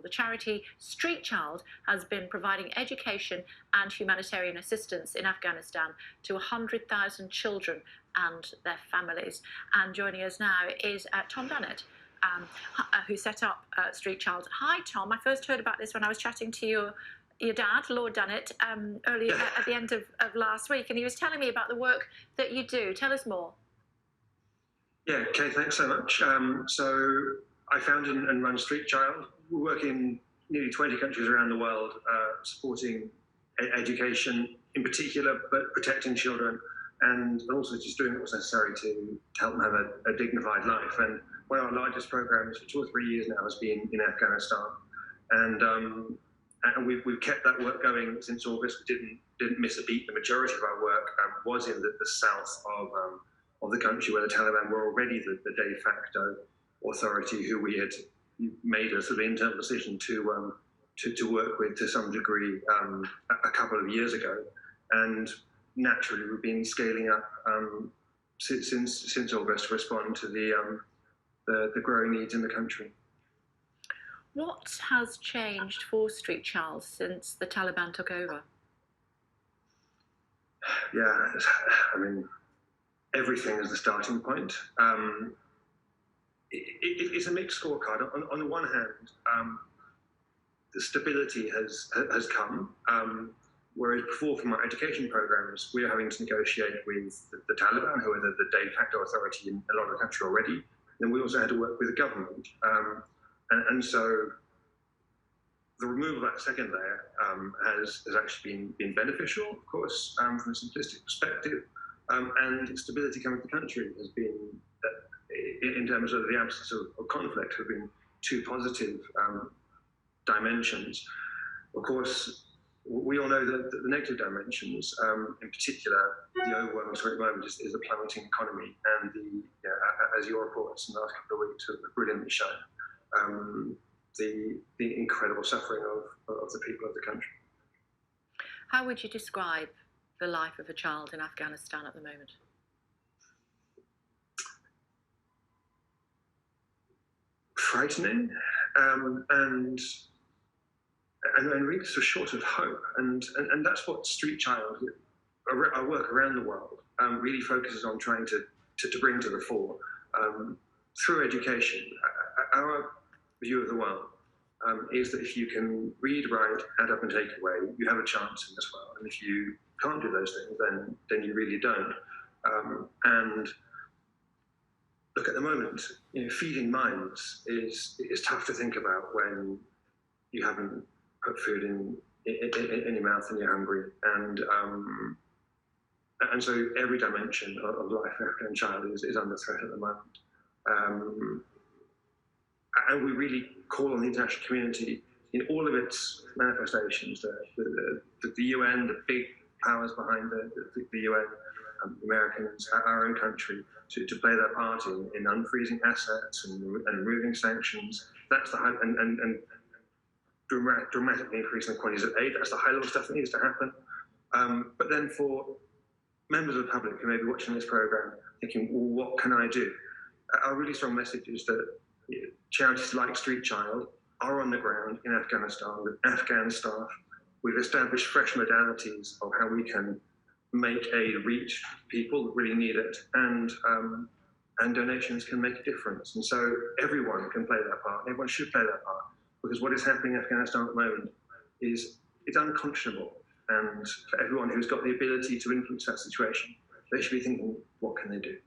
The charity Street Child has been providing education and humanitarian assistance in Afghanistan to 100,000 children and their families. And joining us now is Tom Dannatt, who set up Street Child. Hi, Tom. I first heard about this when I was chatting to your dad, Lord Dannatt, earlier at the end of last week, and he was telling me about the work that you do. Tell us more. Yeah, Kay, thanks so much. So I founded and run Street Child. We work in nearly 20 countries around the world, supporting education in particular, but protecting children, and also just doing what was necessary to help them have a dignified life. And one of our largest programs for 2 or 3 years now has been in Afghanistan. And we've kept that work going since August. We didn't miss a beat. The majority of our work was in the south of the country, where the Taliban were already the de facto authority, who we had made a sort of internal decision to work with to some degree a couple of years ago. And naturally, we've been scaling up since August to respond to the growing needs in the country. What has changed for Street Child since the Taliban took over? Yeah, I mean, everything is the starting point. It's a mixed scorecard. On the one hand, the stability has come, whereas before, from our education programs, we are having to negotiate with the Taliban, who are the de facto authority in a lot of the country already. Then we also had to work with the government. And so the removal of that second layer has actually been beneficial, of course, from a simplistic perspective. And stability coming to the country has been, in terms of the absence of conflict, have been two positive dimensions. Of course, we all know that the negative dimensions, in particular, the overwhelming story at the moment is the plummeting economy, and as your reports in the last couple of weeks have brilliantly shown, the incredible suffering of the people of the country. How would you describe the life of a child in Afghanistan at the moment? Frightening, and really sort of short of hope, and that's what Street Child, our work around the world, really focuses on trying to bring to the fore through education. Our view of the world is that if you can read, write, add up, and take away, you have a chance in this world, and if you can't do those things, then you really don't. And look, at the moment, feeding minds is tough to think about when you haven't put food in your mouth and you're hungry. And so every dimension of life for an Afghan child is under threat at the moment. And we really call on the international community in all of its manifestations, the UN, the big powers behind the UN, the Americans, our own country, to play their part in unfreezing assets and removing sanctions. That's the high, and dramatically increasing the quantities of aid. That's the high-level stuff that needs to happen. But then for members of the public who may be watching this program thinking, well, what can I do? Our really strong message is that charities like Street Child are on the ground in Afghanistan with Afghan staff. We've established fresh modalities of how we can make aid reach people that really need it, and donations can make a difference. And so everyone can play their part. Everyone should play their part, because what is happening in Afghanistan at the moment is it's unconscionable. And for everyone who's got the ability to influence that situation, they should be thinking, what can they do?